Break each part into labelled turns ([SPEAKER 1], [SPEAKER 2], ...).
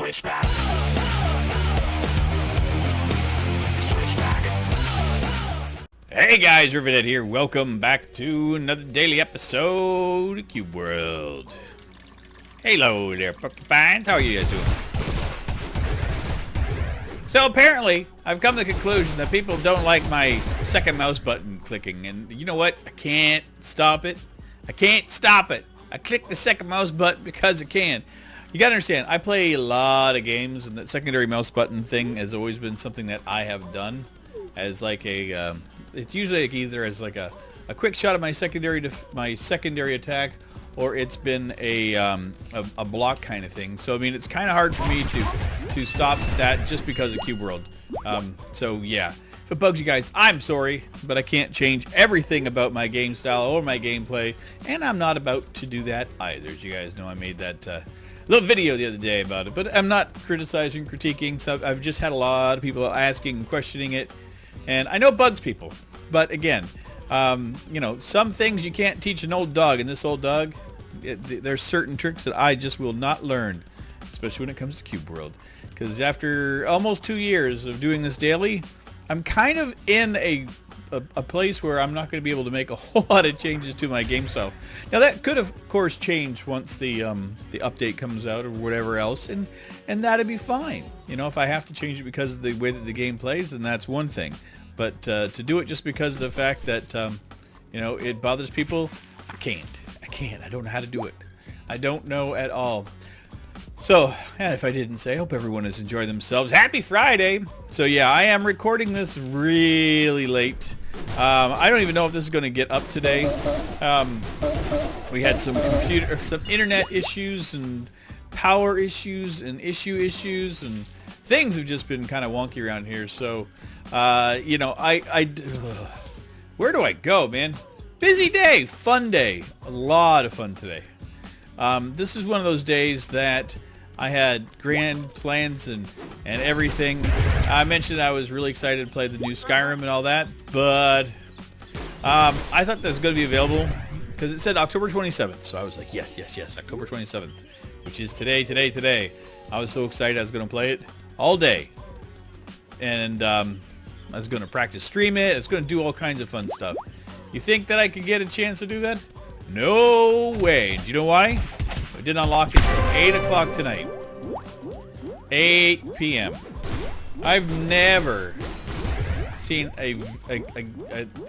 [SPEAKER 1] Switchback. Switchback. Hey guys, Rivet here. Welcome back to another daily episode of Cube World. Hello there, porcupines. How are you guys doing? So apparently, I've come to the conclusion that people don't like my second mouse button clicking, and you know what? I can't stop it. I can't stop it. I click the second mouse button because I can. You gotta understand, I play a lot of games, and that secondary mouse button thing has always been something that I have done as like a. It's usually like either as like a quick shot of my secondary attack, or it's been a block kind of thing. So I mean, it's kind of hard for me to stop that just because of Cube World. So yeah, if it bugs you guys, I'm sorry, but I can't change everything about my game style or my gameplay, and I'm not about to do that either. As you guys know, I made that little video the other day about it, but I'm not criticizing, critiquing. So I've just had a lot of people asking and questioning it, and I know it bugs people, but again, you know, some things you can't teach an old dog, and this old dog, there's certain tricks that I just will not learn, especially when it comes to Cube World, because after almost 2 years of doing this daily, I'm kind of in a place where I'm not going to be able to make a whole lot of changes to my game style. Now that could of course change once the update comes out or whatever else, and that'd be fine. You know, if I have to change it because of the way that the game plays, then that's one thing. But to do it just because of the fact that you know, it bothers people, I can't. I don't know how to do it. I don't know at all. So, and if I didn't say, I hope everyone is enjoying themselves. Happy Friday! So yeah, I am recording this really late. I don't even know if this is going to get up today. We had some internet issues and power issues and issues, and things have just been kind of wonky around here. So, you know, where do I go, man? Busy day, fun day, a lot of fun today. This is one of those days that I had grand plans and everything. I mentioned I was really excited to play the new Skyrim and all that, but I thought that was going to be available because it said October 27th. So I was like, yes, October 27th, which is today. I was so excited I was going to play it all day. And I was going to practice stream it. I was going to do all kinds of fun stuff. You think that I could get a chance to do that? No way. Do you know why? I didn't unlock it until 8 o'clock tonight. 8 p.m. I've never seen a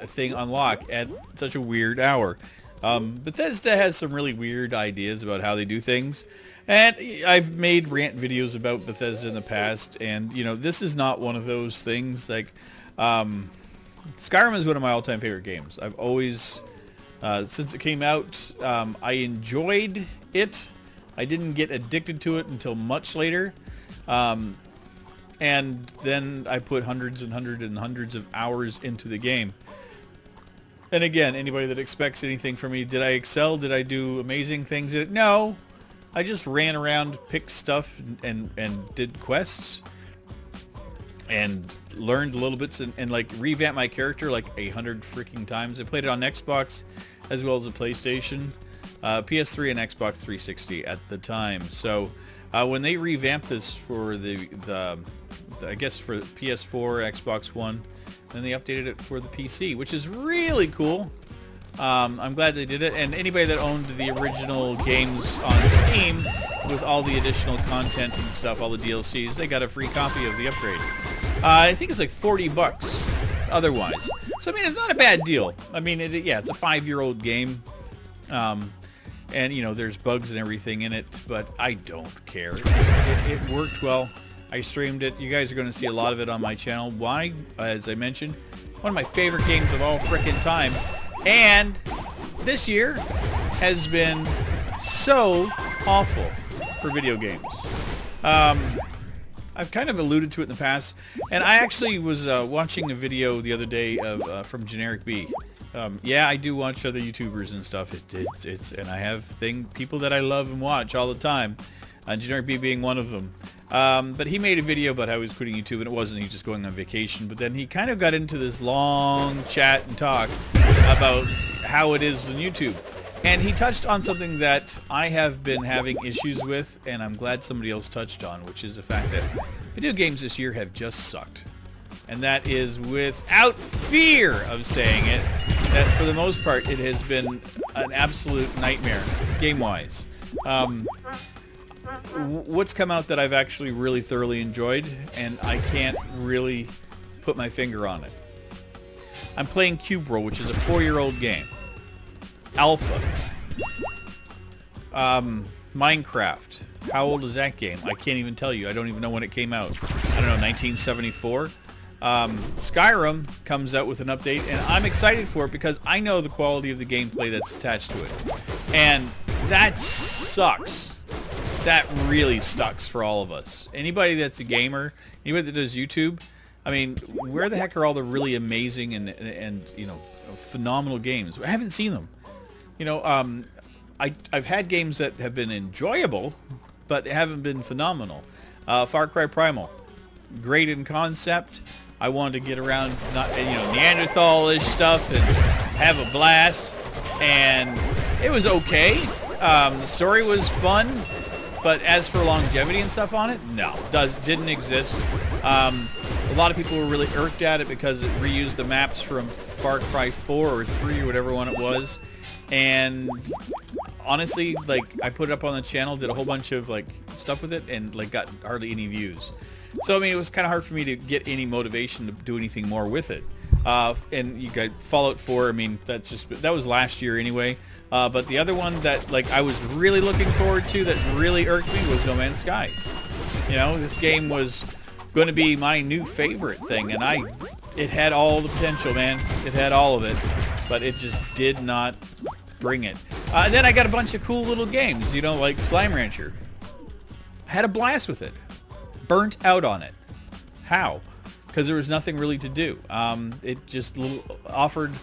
[SPEAKER 1] thing unlock at such a weird hour. Bethesda has some really weird ideas about how they do things. And I've made rant videos about Bethesda in the past. And, you know, this is not one of those things. Like, Skyrim is one of my all-time favorite games. I've always... since it came out, I enjoyed it. I didn't get addicted to it until much later. And then I put hundreds of hours into the game. And again, anybody that expects anything from me, did I excel? Did I do amazing things in it? No. I just ran around, picked stuff, and did quests. And learned little bits and like revamped my character like 100 freaking times. I played it on Xbox as well as the PlayStation, PS3 and Xbox 360 at the time. So when they revamped this for the I guess for PS4, Xbox One, then they updated it for the PC, which is really cool. I'm glad they did it. And anybody that owned the original games on Steam with all the additional content and stuff, all the DLCs, they got a free copy of the upgrade. I think it's like $40 otherwise. So, I mean, it's not a bad deal. I mean, yeah, it's a 5-year-old game. And, you know, there's bugs and everything in it, but I don't care. It worked well. I streamed it. You guys are going to see a lot of it on my channel. Why? As I mentioned, one of my favorite games of all frickin' time. And this year has been so awful for video games. I've kind of alluded to it in the past, and I actually was watching a video the other day of from Generic B. Yeah, I do watch other YouTubers and stuff. And I have people that I love and watch all the time. Generic B being one of them. But he made a video about how he was quitting YouTube, and it wasn't he just going on vacation. But then he kind of got into this long chat and talk about how it is on YouTube. And he touched on something that I have been having issues with, and I'm glad somebody else touched on, which is the fact that video games this year have just sucked. And that is, without fear of saying it, that for the most part it has been an absolute nightmare, game-wise. What's come out that I've actually really thoroughly enjoyed, and I can't really put my finger on it. I'm playing Cube World, which is a 4-year-old game. Alpha. Minecraft. How old is that game? I can't even tell you. I don't even know when it came out. I don't know, 1974? Skyrim comes out with an update, and I'm excited for it because I know the quality of the gameplay that's attached to it. And that sucks. That really sucks for all of us. Anybody that's a gamer, anybody that does YouTube, I mean, where the heck are all the really amazing and you know, phenomenal games? I haven't seen them. You know, I've had games that have been enjoyable, but haven't been phenomenal. Far Cry Primal, great in concept. I wanted to get around, Neanderthal-ish stuff and have a blast, and it was okay. The story was fun, but as for longevity and stuff on it, no, didn't exist. A lot of people were really irked at it because it reused the maps from Far Cry 4 or 3 or whatever one it was, and honestly, like, I put it up on the channel, did a whole bunch of like stuff with it, and like got hardly any views. So I mean, it was kind of hard for me to get any motivation to do anything more with it. And you got Fallout 4. I mean, that was last year anyway. But the other one that like I was really looking forward to that really irked me was No Man's Sky. You know, this game was going to be my new favorite thing, and it had all the potential, man. It had all of it, but it just did not bring it. And then I got a bunch of cool little games, you know, like Slime Rancher. I had a blast with it. Burnt out on it. How? Because there was nothing really to do. It just offered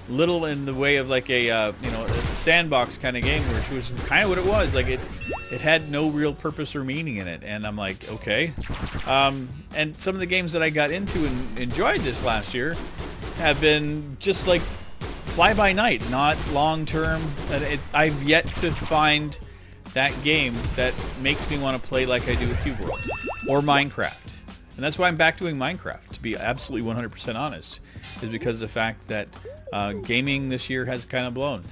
[SPEAKER 1] little in the way of like a sandbox kind of game, which was kind of what it was. Like it had no real purpose or meaning in it, and I'm like, okay. And some of the games that I got into and enjoyed this last year have been just like fly by night, not long term. And I've yet to find that game that makes me want to play like I do with Cube World or Minecraft. And that's why I'm back doing Minecraft, to be absolutely 100% honest, is because of the fact that gaming this year has kind of blown.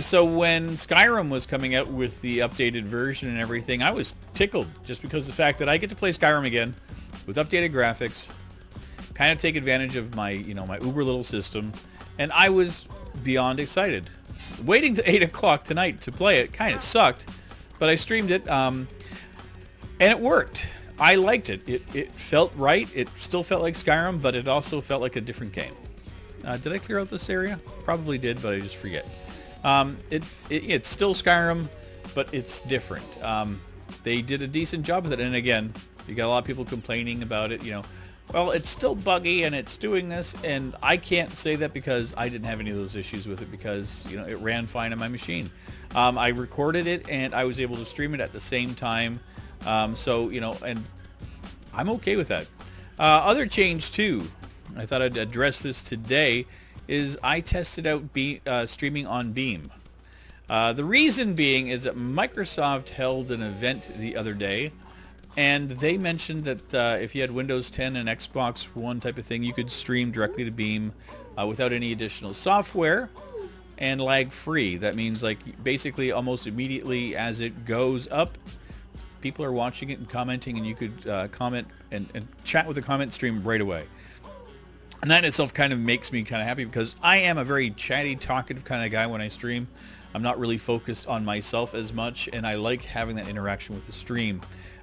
[SPEAKER 1] So when Skyrim was coming out with the updated version and everything, I was tickled just because of the fact that I get to play Skyrim again with updated graphics, kind of take advantage of my, my uber little system, and I was beyond excited. Waiting to 8 o'clock tonight to play it kind of sucked, but I streamed it, and it worked. I liked it. It felt right. It still felt like Skyrim, but it also felt like a different game. Did I clear out this area? Probably did, but I just forget. It's still Skyrim, but it's different. They did a decent job with it, and again, you got a lot of people complaining about it, well, it's still buggy and it's doing this, and I can't say that because I didn't have any of those issues with it because, it ran fine on my machine. I recorded it and I was able to stream it at the same time. So, and I'm okay with that. Other change too, I thought I'd address this today, is I tested out streaming on Beam. The reason being is that Microsoft held an event the other day, and they mentioned that if you had Windows 10 and Xbox One type of thing, you could stream directly to Beam without any additional software and lag free. That means like basically almost immediately as it goes up, people are watching it and commenting, and you could comment and chat with the comment stream right away. And that in itself kind of makes me kind of happy because I am a very chatty, talkative kind of guy when I stream. I'm not really focused on myself as much, and I like having that interaction with the stream.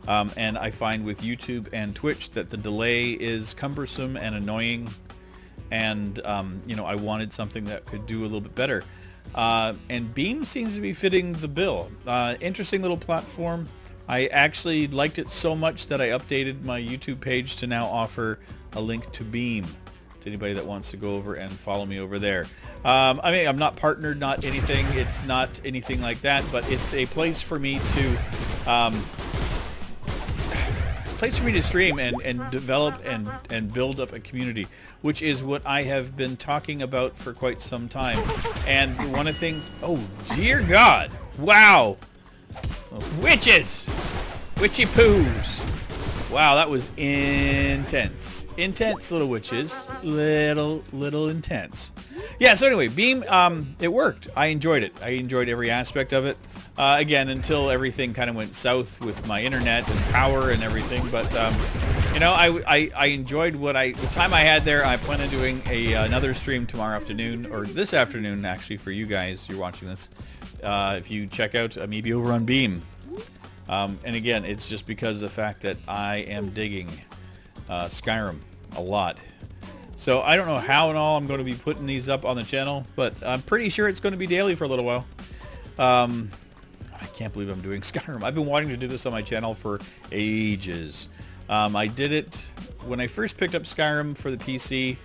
[SPEAKER 1] And I find with YouTube and Twitch that the delay is cumbersome and annoying, and I wanted something that could do a little bit better. And Beam seems to be fitting the bill. Interesting little platform. I actually liked it so much that I updated my YouTube page to now offer a link to Beam to anybody that wants to go over and follow me over there. I mean, I'm not partnered, not anything. It's not anything like that, but it's a place for me to place for me to stream and develop and build up a community, which is what I have been talking about for quite some time. And one of the things, oh dear God, wow, witches, witchy poos. Wow, that was intense. Intense, little witches. Little intense. Yeah, so anyway, Beam, it worked. I enjoyed it. I enjoyed every aspect of it. Again, until everything kind of went south with my internet and power and everything. But, you know, I enjoyed the time I had there. I plan on doing another stream tomorrow afternoon, or this afternoon, actually, for you guys. You're watching this. If you check out Maybe over on Beam. And again, it's just because of the fact that I am digging Skyrim a lot. So I don't know how and all I'm going to be putting these up on the channel, but I'm pretty sure it's going to be daily for a little while. I can't believe I'm doing Skyrim. I've been wanting to do this on my channel for ages. I did it when I first picked up Skyrim for the PC.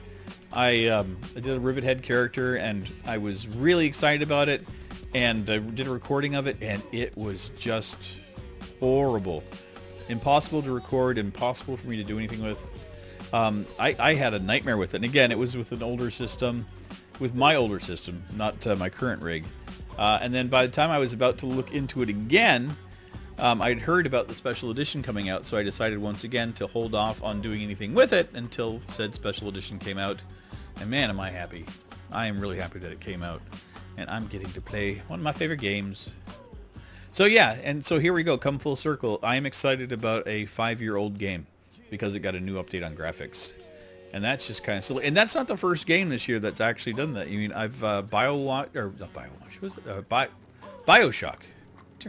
[SPEAKER 1] I did a Rivet head character, and I was really excited about it. And I did a recording of it, and it was just horrible. Impossible to record, impossible for me to do anything with. I had a nightmare with it. And again, it was with an older system, with my older system, not my current rig. And then by the time I was about to look into it again, I'd heard about the special edition coming out, so I decided once again to hold off on doing anything with it until said special edition came out. And man, am I happy. I am really happy that it came out. And I'm getting to play one of my favorite games. So yeah, and so here we go, come full circle. I am excited about a 5-year-old game because it got a new update on graphics. And that's just kind of silly. And that's not the first game this year that's actually done that. I mean, I've Bioshock.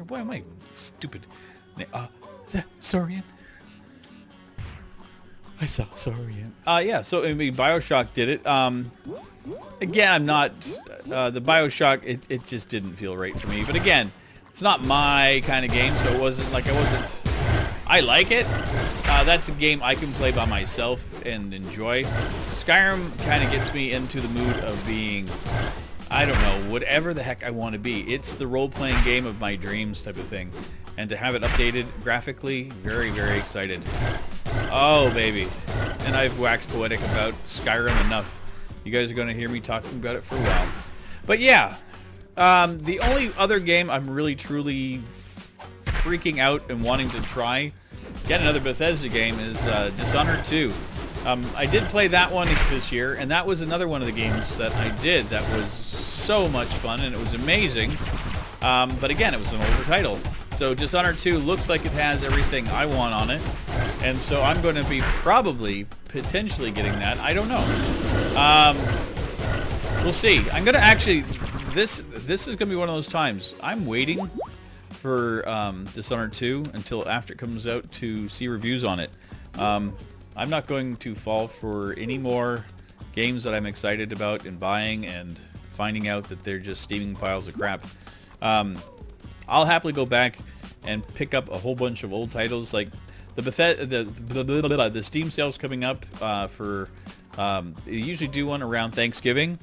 [SPEAKER 1] Why am I stupid? Saurian. I saw Saurian. Yeah, so I mean, Bioshock did it. Again, I'm not the Bioshock. It just didn't feel right for me. But again, it's not my kind of game, so it wasn't like I like it. That's a game I can play by myself and enjoy. Skyrim kind of gets me into the mood of being, I don't know, whatever the heck I want to be. It's the role-playing game of my dreams type of thing. And to have it updated graphically, very, very excited. Oh, baby. And I've waxed poetic about Skyrim enough. You guys are going to hear me talking about it for a while. But yeah, the only other game I'm really, truly freaking out and wanting to try, again, another Bethesda game, is Dishonored 2. I did play that one this year, and that was another one of the games that I did that was so much fun, and it was amazing. But again, it was an older title. So Dishonored 2 looks like it has everything I want on it. And so I'm going to be potentially getting that. I don't know. We'll see. I'm going to actually, this is going to be one of those times. I'm waiting for Dishonored 2 until after it comes out to see reviews on it. I'm not going to fall for any more games that I'm excited about and buying and finding out that they're just steaming piles of crap. I'll happily go back and pick up a whole bunch of old titles, like the Steam sales coming up for they usually do one around Thanksgiving.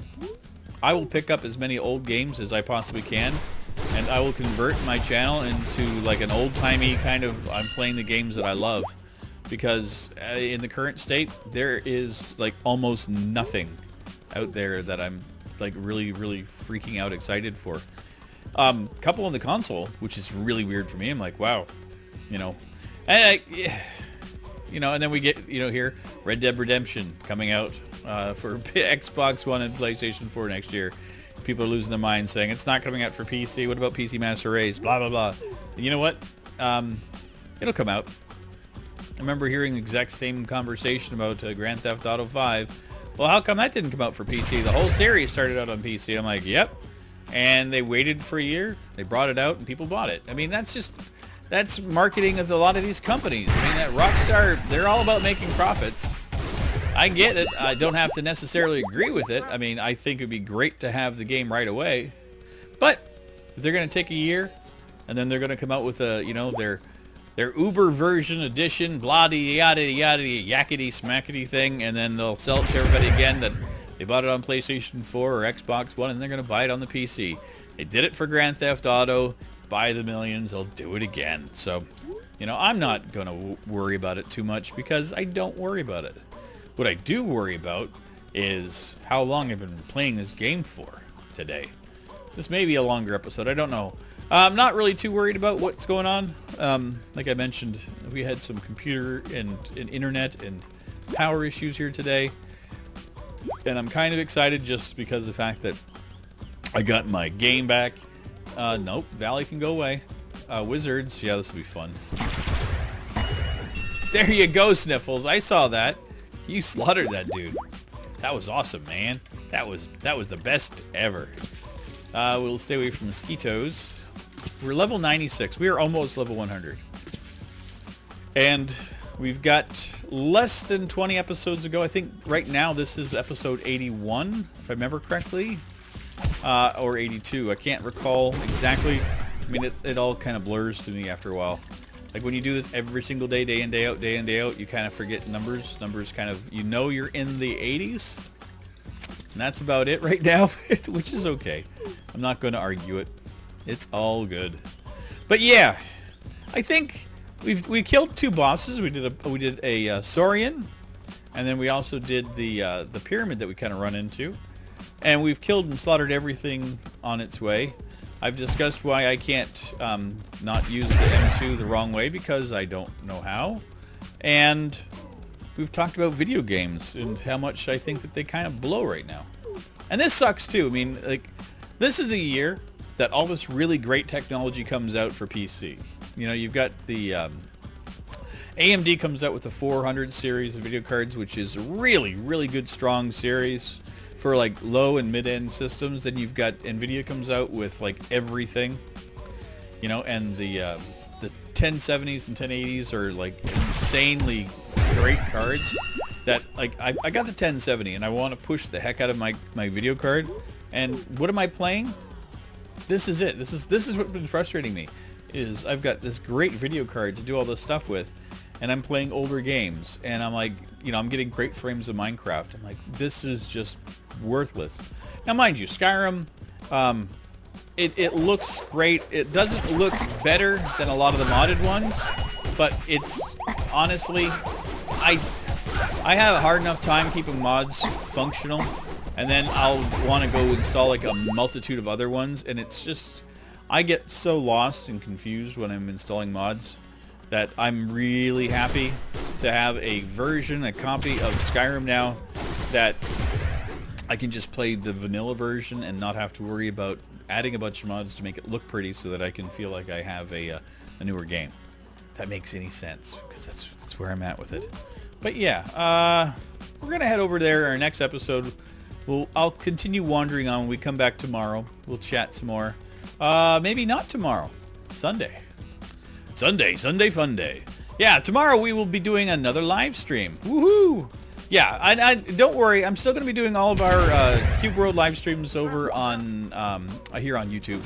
[SPEAKER 1] I will pick up as many old games as I possibly can, and I will convert my channel into like an old-timey kind of, I'm playing the games that I love, because in the current state there is like almost nothing out there that I'm like really freaking out excited for. Couple on the console, which is really weird for me. I'm like, wow, you know, and you know, and then we get, you know, here Red Dead Redemption coming out for Xbox One and PlayStation 4 next year. People are losing their minds saying it's not coming out for PC. What about PC Master Race? Blah blah blah. You know what? It'll come out. I remember hearing the exact same conversation about Grand Theft Auto 5. Well, how come that didn't come out for PC? The whole series started out on PC. I'm like, yep. And they waited for a year, they brought it out, and people bought it. I mean, that's marketing of a lot of these companies. I mean, that Rockstar, they're all about making profits. I get it. I don't have to necessarily agree with it. I mean, I think it'd be great to have the game right away. But if they're going to take a year, and then they're going to come out with a, you know, their Uber version edition, blah yada yada yakety smackety thing, and then they'll sell it to everybody again that they bought it on PlayStation 4 or Xbox One, and they're going to buy it on the PC. They did it for Grand Theft Auto. By the millions, they'll do it again. So You know, I'm not going to worry about it too much because I don't worry about it. What I do worry about is how long I've been playing this game for today. This may be a longer episode. I don't know. I'm not really too worried about what's going on. Like I mentioned, we had some computer and internet and power issues here today. And I'm kind of excited just because of the fact that I got my game back. Nope, Valley can go away. Wizards, yeah, this will be fun. There you go, Sniffles. I saw that. You slaughtered that dude. That was awesome, man. That was the best ever. We'll stay away from mosquitoes. We're level 96. We are almost level 100. And we've got less than 20 episodes to go. I think right now this is episode 81, if I remember correctly. Or 82. I can't recall exactly. I mean, it all kind of blurs to me after a while. Like when you do this every single day, day in, day out, you kind of forget numbers. Numbers kind of, you know you're in the 80s. And that's about it right now, which is okay. I'm not going to argue it. It's all good. But yeah, I think we killed 2 bosses. We did a Saurian, and then we also did the pyramid that we kind of run into. And we've killed and slaughtered everything on its way. I've discussed why I can't not use the M2 the wrong way because I don't know how. And we've talked about video games and how much I think that they kind of blow right now. And this sucks too. I mean, like, this is a year that all this really great technology comes out for PC. You know, you've got the AMD comes out with the 400 series of video cards, which is a really, really good, strong series for like low and mid-end systems. Then you've got NVIDIA comes out with like everything, you know, and the 1070s and 1080s are like insanely great cards that like I got the 1070 and I want to push the heck out of my video card. And what am I playing? This is it. This is what's been frustrating me, is I've got this great video card to do all this stuff with, and I'm playing older games, and I'm like, you know, I'm getting great frames of Minecraft. I'm like, this is just worthless. Now, mind you, Skyrim, it looks great. It doesn't look better than a lot of the modded ones, but it's honestly, I have a hard enough time keeping mods functional, and then I'll want to go install like a multitude of other ones, and it's just, I get so lost and confused when I'm installing mods that I'm really happy to have a copy of Skyrim now that I can just play the vanilla version and not have to worry about adding a bunch of mods to make it look pretty so that I can feel like I have a newer game. If that makes any sense, because that's where I'm at with it. But yeah, we're gonna head over there. Our next episode, I'll continue wandering on when we come back tomorrow. We'll chat some more. Maybe not tomorrow. Sunday fun day. Yeah, tomorrow we will be doing another live stream. Woohoo! Yeah, I don't worry. I'm still going to be doing all of our Cube World live streams over on here on YouTube.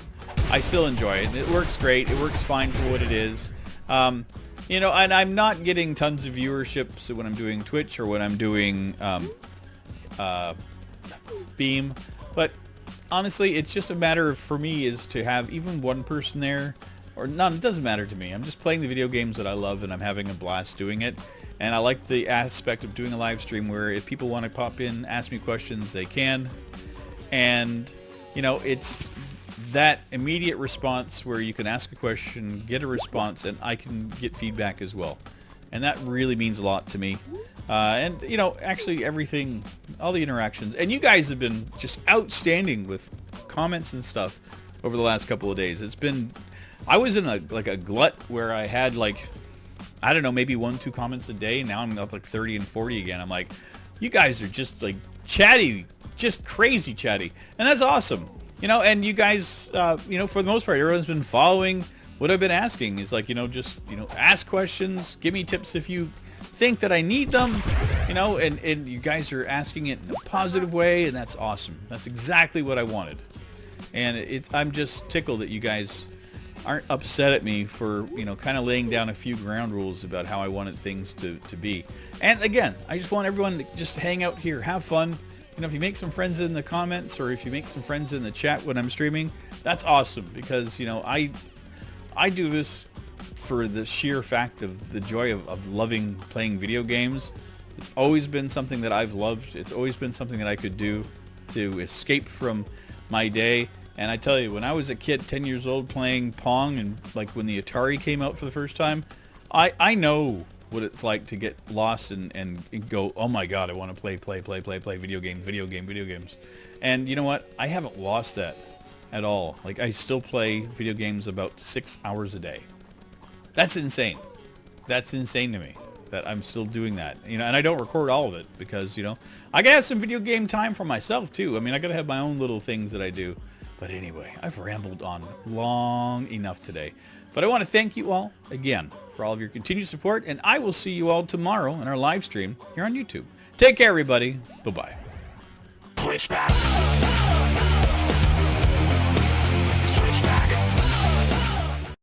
[SPEAKER 1] I still enjoy it. It works great. It works fine for what it is. You know, and I'm not getting tons of viewership so when I'm doing Twitch or when I'm doing Beam, but honestly, it's just a matter of, for me, is to have even one person there, or none. It doesn't matter to me. I'm just playing the video games that I love, and I'm having a blast doing it. And I like the aspect of doing a live stream where if people want to pop in, ask me questions, they can. And, you know, it's that immediate response where you can ask a question, get a response, and I can get feedback as well. And that really means a lot to me. And, you know, actually everything, all the interactions. And you guys have been just outstanding with comments and stuff over the last couple of days. It's been, I was in a glut where I had like, I don't know, maybe 1-2 comments a day. Now I'm up like 30 and 40 again. I'm like, you guys are just like chatty, just crazy chatty. And that's awesome. You know, and you guys, you know, for the most part, everyone's been following what I've been asking. Is like, you know, just, you know, ask questions, give me tips if you think that I need them, you know, and you guys are asking it in a positive way, and that's awesome. That's exactly what I wanted. And I'm just tickled that you guys aren't upset at me for, you know, kind of laying down a few ground rules about how I wanted things to be. And again, I just want everyone to just hang out here, have fun. You know, if you make some friends in the comments or if you make some friends in the chat when I'm streaming, that's awesome, because, you know, I do this for the sheer fact of the joy of loving playing video games. It's always been something that I've loved. It's always been something that I could do to escape from my day. And I tell you, when I was a kid, 10 years old, playing Pong, and like when the Atari came out for the first time, I know what it's like to get lost and go, oh my God, I want to play video games. And you know what? I haven't lost that at all. Like, I still play video games about 6 hours a day. That's insane. That's insane to me that I'm still doing that. You know, and I don't record all of it because, you know, I gotta have some video game time for myself too. I mean, I gotta have my own little things that I do. But anyway, I've rambled on long enough today. But I want to thank you all again for all of your continued support, and I will see you all tomorrow in our live stream here on YouTube. Take care, everybody. Bye-bye.
[SPEAKER 2] Switchback.